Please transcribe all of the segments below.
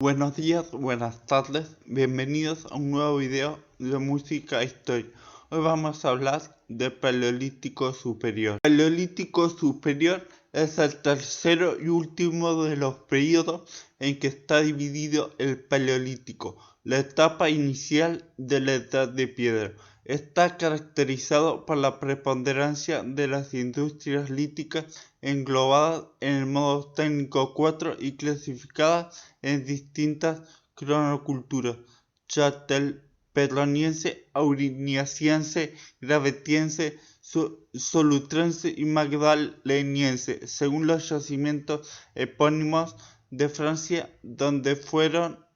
Buenos días, buenas tardes, bienvenidos a un nuevo video de música e historia. Hoy vamos a hablar del Paleolítico Superior. El Paleolítico Superior es el tercero y último de los periodos en que está dividido el Paleolítico, la etapa inicial de la Edad de Piedra. Está caracterizado por la preponderancia de las industrias líticas englobadas en el modo técnico 4 y clasificadas en distintas cronoculturas: chattelperroniense, aurignaciense, gravetiense, solutrense y magdaleniense, según los yacimientos epónimos de Francia donde fueron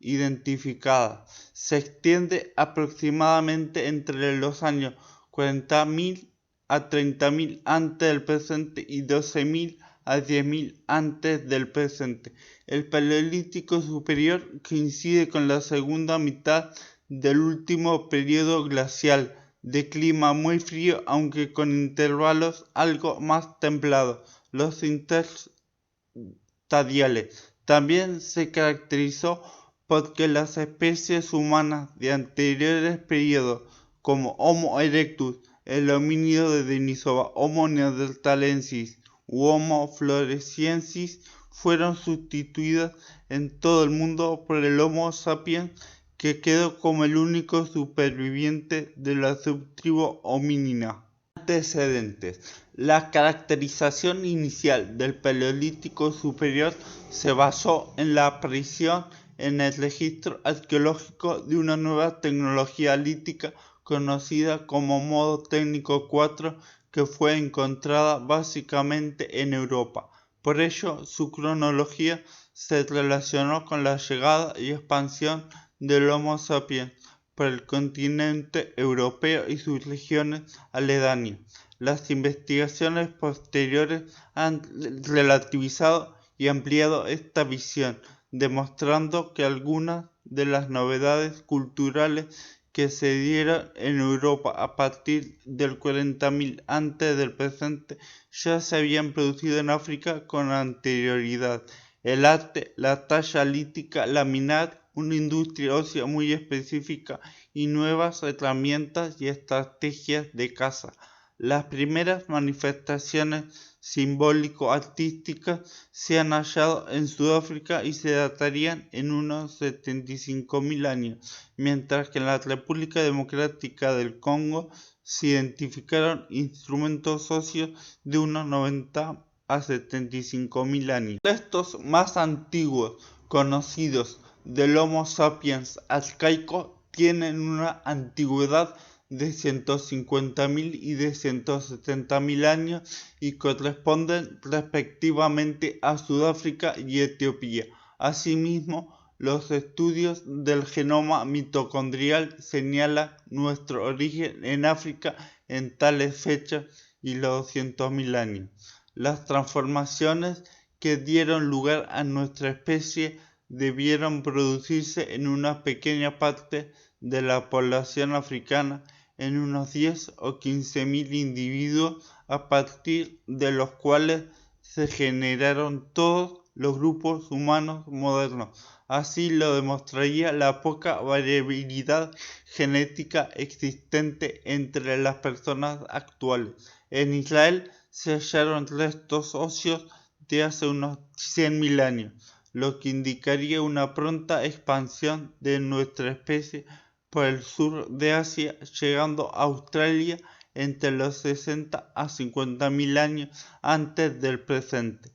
identificadas. Se extiende aproximadamente entre los años 40.000 a 30.000 antes del presente y 12.000 a 10.000 antes del presente. El Paleolítico Superior coincide con la segunda mitad del último periodo glacial, de clima muy frío aunque con intervalos algo más templados, los interstadiales. También se caracterizó porque las especies humanas de anteriores periodos, como Homo erectus, el homínido de Denisova, Homo neanderthalensis u Homo floresiensis, fueron sustituidas en todo el mundo por el Homo sapiens, que quedó como el único superviviente de la subtribu homínida. Antecedentes. La caracterización inicial del Paleolítico Superior se basó en la aparición en el registro arqueológico de una nueva tecnología lítica conocida como modo técnico 4, que fue encontrada básicamente en Europa. Por ello, su cronología se relacionó con la llegada y expansión del Homo sapiens por el continente europeo y sus regiones aledañas. Las investigaciones posteriores han relativizado y ampliado esta visión, demostrando que algunas de las novedades culturales que se dieron en Europa a partir del 40.000 antes del presente ya se habían producido en África con anterioridad. El arte, la talla lítica, laminar, una industria ósea muy específica y nuevas herramientas y estrategias de caza. Las primeras manifestaciones simbólico-artísticas se han hallado en Sudáfrica y se datarían en unos 75.000 años, mientras que en la República Democrática del Congo se identificaron instrumentos óseos de unos 90 a 75.000 años. Los restos más antiguos conocidos del Homo sapiens arcaico tienen una antigüedad de 150.000 y de 170.000 años y corresponden respectivamente a Sudáfrica y Etiopía. Asimismo, los estudios del genoma mitocondrial señalan nuestro origen en África en tales fechas y los 200.000 años. Las transformaciones que dieron lugar a nuestra especie debieron producirse en una pequeña parte de la población africana, en unos 10 o 15.000 individuos, a partir de los cuales se generaron todos los grupos humanos modernos. Así lo demostraría la poca variabilidad genética existente entre las personas actuales. En Israel se hallaron restos óseos de hace unos 100.000 años, lo que indicaría una pronta expansión de nuestra especie por el sur de Asia, llegando a Australia entre los 60 a 50.000 años antes del presente.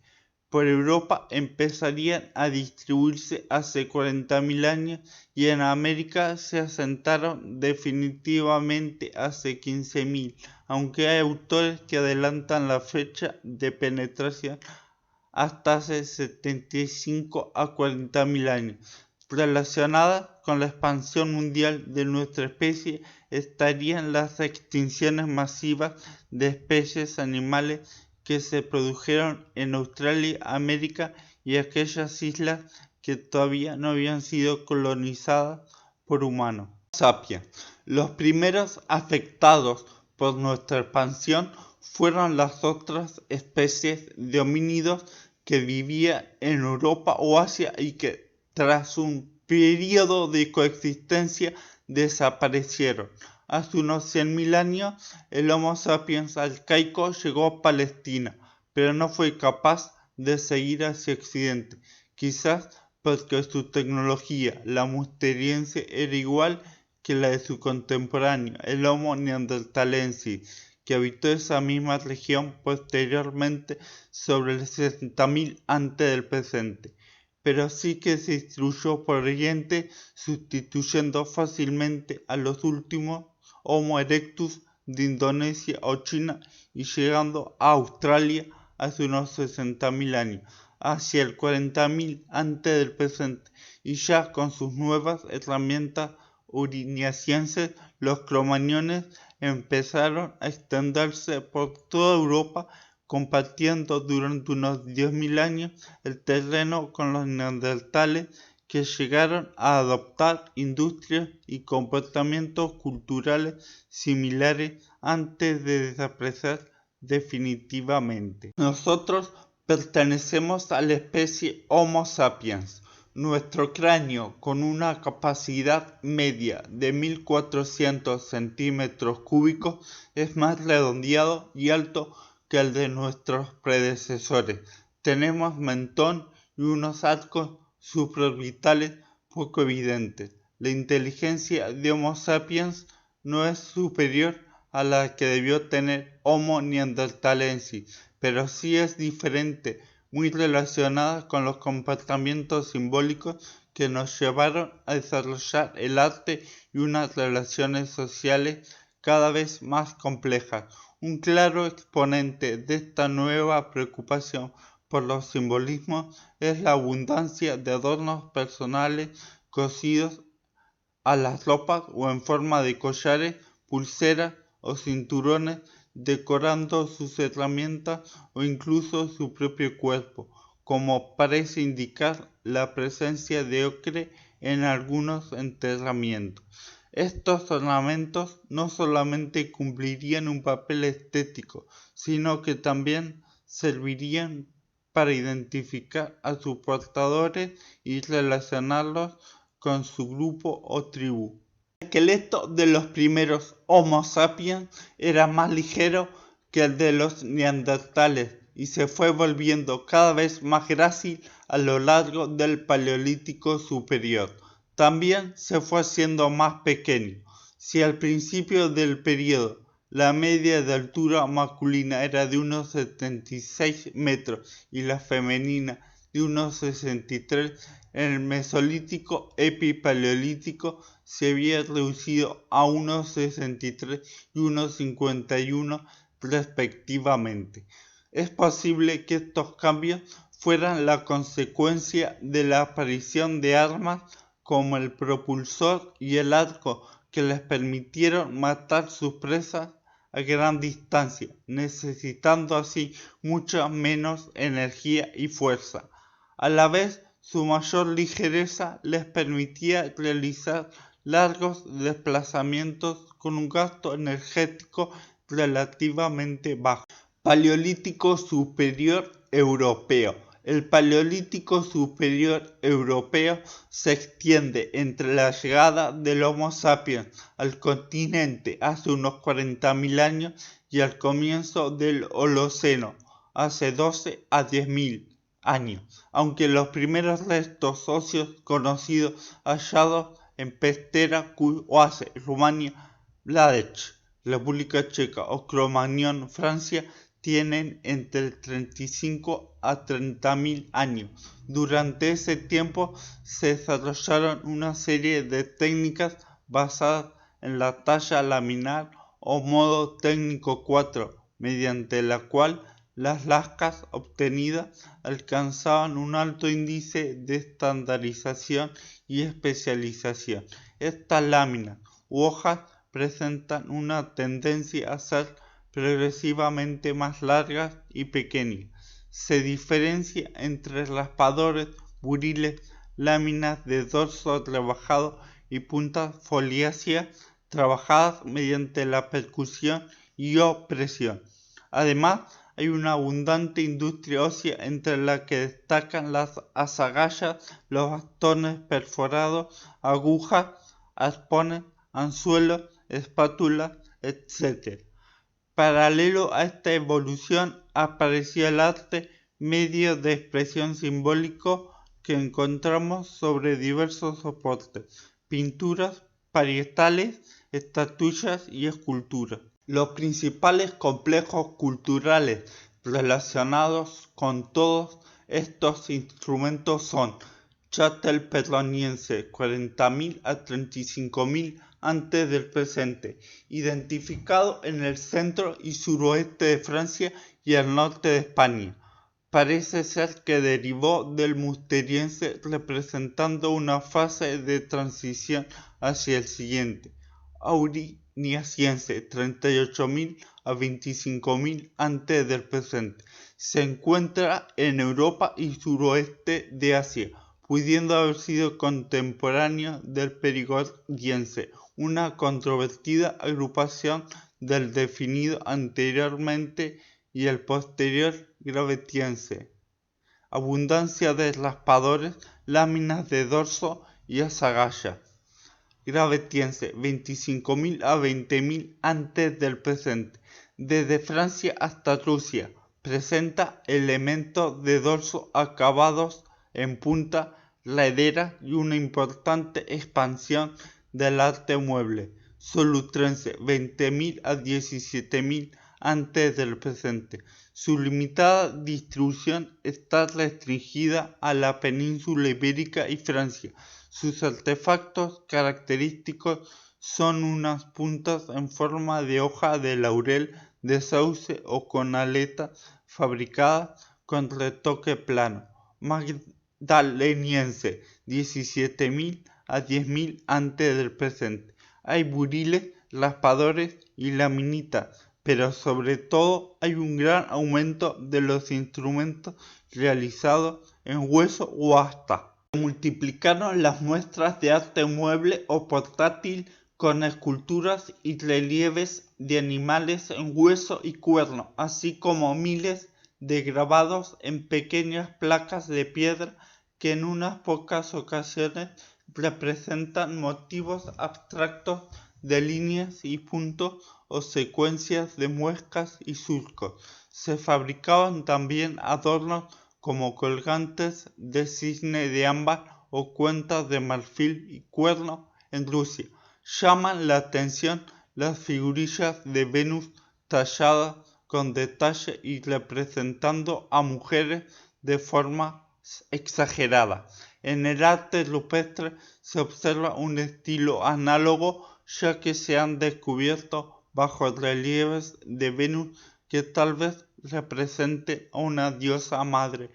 Por Europa empezarían a distribuirse hace 40.000 años y en América se asentaron definitivamente hace 15.000, aunque hay autores que adelantan la fecha de penetración hasta hace 75 a 40.000 años. Relacionadas con la expansión mundial de nuestra especie estarían las extinciones masivas de especies animales que se produjeron en Australia, América y aquellas islas que todavía no habían sido colonizadas por humanos. Sapiens. Los primeros afectados por nuestra expansión fueron las otras especies de homínidos que vivían en Europa o Asia y que tras un periodo de coexistencia, desaparecieron. Hace unos 100.000 años, el Homo sapiens arcaico llegó a Palestina, pero no fue capaz de seguir hacia Occidente, quizás porque su tecnología, la musteriense, era igual que la de su contemporáneo, el Homo neanderthalensis, que habitó esa misma región posteriormente sobre el 60.000 antes del presente, pero sí que se distribuyó por Oriente, sustituyendo fácilmente a los últimos Homo erectus de Indonesia o China y llegando a Australia hace unos 60.000 años, hacia el 40.000 antes del presente, y ya con sus nuevas herramientas uriniacienses, los cromañones empezaron a extenderse por toda Europa, compartiendo durante unos 10.000 años el terreno con los neandertales, que llegaron a adoptar industrias y comportamientos culturales similares antes de desaparecer definitivamente. Nosotros pertenecemos a la especie Homo sapiens. Nuestro cráneo, con una capacidad media de 1.400 centímetros cúbicos, es más redondeado y alto que el de nuestros predecesores. Tenemos mentón y unos arcos supraorbitales poco evidentes. La inteligencia de Homo sapiens no es superior a la que debió tener Homo neanderthalensis, pero sí es diferente, muy relacionada con los comportamientos simbólicos que nos llevaron a desarrollar el arte y unas relaciones sociales cada vez más complejas. Un claro exponente de esta nueva preocupación por los simbolismos es la abundancia de adornos personales cosidos a las ropas o en forma de collares, pulseras o cinturones, decorando sus herramientas o incluso su propio cuerpo, como parece indicar la presencia de ocre en algunos enterramientos. Estos ornamentos no solamente cumplirían un papel estético, sino que también servirían para identificar a sus portadores y relacionarlos con su grupo o tribu. El esqueleto de los primeros Homo sapiens era más ligero que el de los neandertales y se fue volviendo cada vez más grácil a lo largo del Paleolítico superior. También se fue haciendo más pequeño. Si al principio del periodo la media de altura masculina era de unos 76 metros y la femenina de unos 63, en el Mesolítico Epipaleolítico se había reducido a unos 63 y unos 51 respectivamente. Es posible que estos cambios fueran la consecuencia de la aparición de armas como el propulsor y el arco, que les permitieron matar sus presas a gran distancia, necesitando así mucha menos energía y fuerza. A la vez, su mayor ligereza les permitía realizar largos desplazamientos con un gasto energético relativamente bajo. Paleolítico Superior Europeo. El Paleolítico Superior Europeo se extiende entre la llegada del Homo sapiens al continente hace unos 40.000 años y al comienzo del Holoceno, hace 12 a 10.000 años, aunque los primeros restos óseos conocidos hallados en Pestera, Oase, Rumania, Mladec, República Checa o Cro-Magnon, Francia, tienen entre 35 a 30.000 años. Durante ese tiempo se desarrollaron una serie de técnicas basadas en la talla laminar o modo técnico 4, mediante la cual las lascas obtenidas alcanzaban un alto índice de estandarización y especialización. Estas láminas u hojas presentan una tendencia a ser progresivamente más largas y pequeñas. Se diferencia entre raspadores, buriles, láminas de dorso trabajado y puntas foliáceas trabajadas mediante la percusión y o presión. Además, hay una abundante industria ósea entre la que destacan las azagallas, los bastones perforados, agujas, arpones, anzuelos, espátulas, etc. Paralelo a esta evolución apareció el arte, medio de expresión simbólico que encontramos sobre diversos soportes: pinturas, parietales, estatuillas y esculturas. Los principales complejos culturales relacionados con todos estos instrumentos son: Châtel Perroniense, 40.000 a 35.000 antes del presente, identificado en el centro y suroeste de Francia y el norte de España. Parece ser que derivó del musteriense, representando una fase de transición hacia el siguiente. Aurignaciense, 38.000 a 25.000 antes del presente. Se encuentra en Europa y suroeste de Asia, pudiendo haber sido contemporáneo del perigordiense, una controvertida agrupación del definido anteriormente y el posterior gravetiense. Abundancia de raspadores, láminas de dorso y azagallas. Gravetiense, 25.000 a 20.000 antes del presente. Desde Francia hasta Rusia, presenta elementos de dorso acabados en punta, ladera y una importante expansión del arte mueble. Solutrense, 20.000 a 17.000 antes del presente. Su limitada distribución está restringida a la península ibérica y Francia. Sus artefactos característicos son unas puntas en forma de hoja de laurel, de sauce o con aletas fabricadas con retoque plano. Magdaleniense, 17.000 a 10.000 antes del presente. Hay buriles, raspadores y laminitas, pero sobre todo hay un gran aumento de los instrumentos realizados en hueso o asta. Se multiplicaron las muestras de arte mueble o portátil con esculturas y relieves de animales en hueso y cuerno, así como miles de grabados en pequeñas placas de piedra que en unas pocas ocasiones representan motivos abstractos de líneas y puntos o secuencias de muescas y surcos. Se fabricaban también adornos como colgantes de cisne de ámbar o cuentas de marfil y cuerno en Rusia. Llaman la atención las figurillas de Venus talladas con detalle y representando a mujeres de forma exagerada. En el arte rupestre se observa un estilo análogo, ya que se han descubierto bajorrelieves de Venus que tal vez represente a una diosa madre,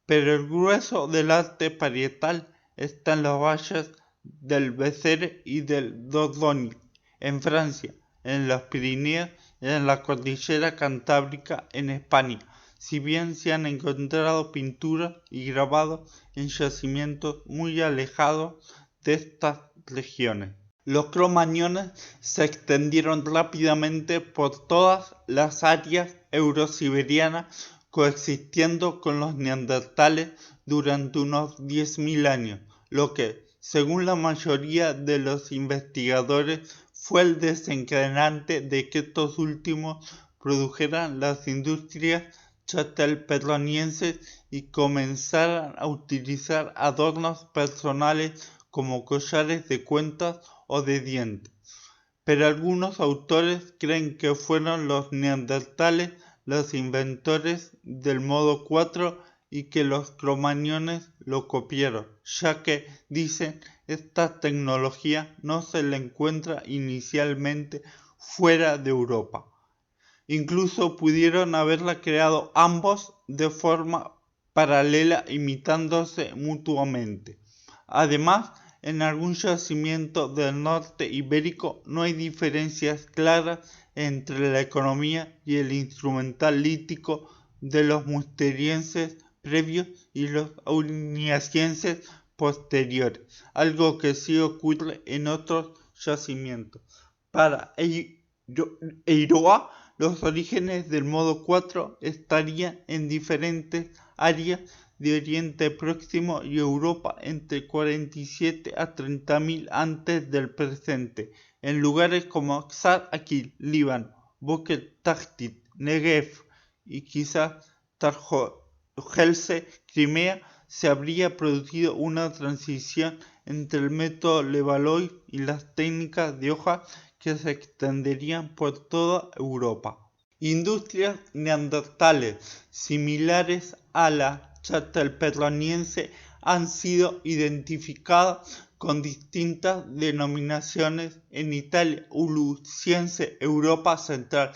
pero el grueso del arte parietal está en los valles del Vézere y del Dordogne, en Francia, en los Pirineos y en la cordillera Cantábrica en España, si bien se han encontrado pinturas y grabados en yacimientos muy alejados de estas regiones. Los cromañones se extendieron rápidamente por todas las áreas eurosiberianas, coexistiendo con los neandertales durante unos 10.000 años, lo que, según la mayoría de los investigadores, fue el desencadenante de que estos últimos produjeran las industrias châtel-perronienses y comenzaran a utilizar adornos personales como collares de cuentas o de dientes. Pero algunos autores creen que fueron los neandertales los inventores del modo 4 y que los cromañones lo copiaron, ya que, dicen, esta tecnología no se la encuentra inicialmente fuera de Europa. Incluso pudieron haberla creado ambos de forma paralela, imitándose mutuamente. Además, en algún yacimiento del norte ibérico no hay diferencias claras entre la economía y el instrumental lítico de los musterienses previos y los aurignacienses posteriores, algo que sí ocurre en otros yacimientos. Para Eiroa, Los orígenes del modo 4 estarían en diferentes áreas de Oriente Próximo y Europa entre 47 a 30.000 antes del presente, en lugares como Ksar Akil, Líbano, Boker Tagtit, Negev y quizás Tarjelse, Crimea. Se habría producido una transición entre el método Levallois y las técnicas de hoja que se extenderían por toda Europa. Industrias neandertales similares a la châtelperroniense han sido identificadas con distintas denominaciones en Italia, Uluciense, Europa Central,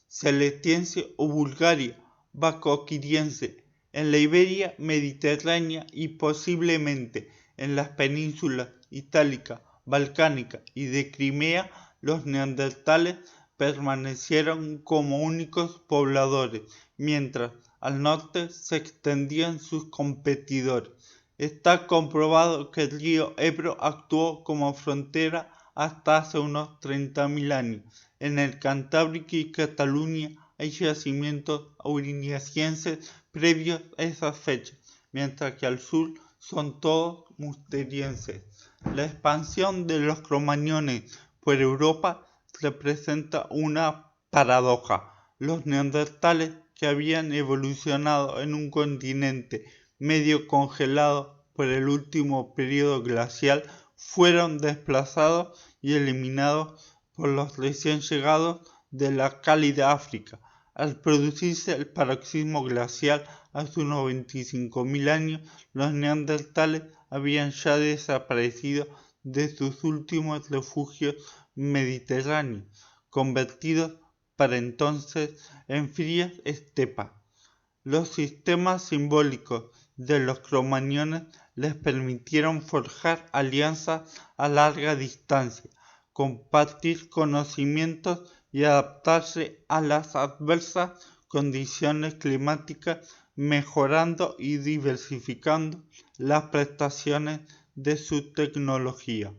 Celestiense o Bulgaria, Bacoquiriense, en la Iberia mediterránea y posiblemente en las penínsulas itálica, balcánica y de Crimea. Los neandertales permanecieron como únicos pobladores, mientras al norte se extendían sus competidores. Está comprobado que el río Ebro actuó como frontera hasta hace unos 30.000 años. En el Cantábrico y Cataluña hay yacimientos aurinienses previos a esas fechas, mientras que al sur son todos musterienses. La expansión de los cromañones por Europa representa una paradoja. Los neandertales, que habían evolucionado en un continente medio congelado por el último periodo glacial, fueron desplazados y eliminados por los recién llegados de la cálida África. Al producirse el paroxismo glacial hace unos 25.000 años, los neandertales habían ya desaparecido de sus últimos refugios mediterráneos, convertidos para entonces en frías estepas. Los sistemas simbólicos de los cromañones les permitieron forjar alianzas a larga distancia, compartir conocimientos y adaptarse a las adversas condiciones climáticas, mejorando y diversificando las prestaciones de su tecnología.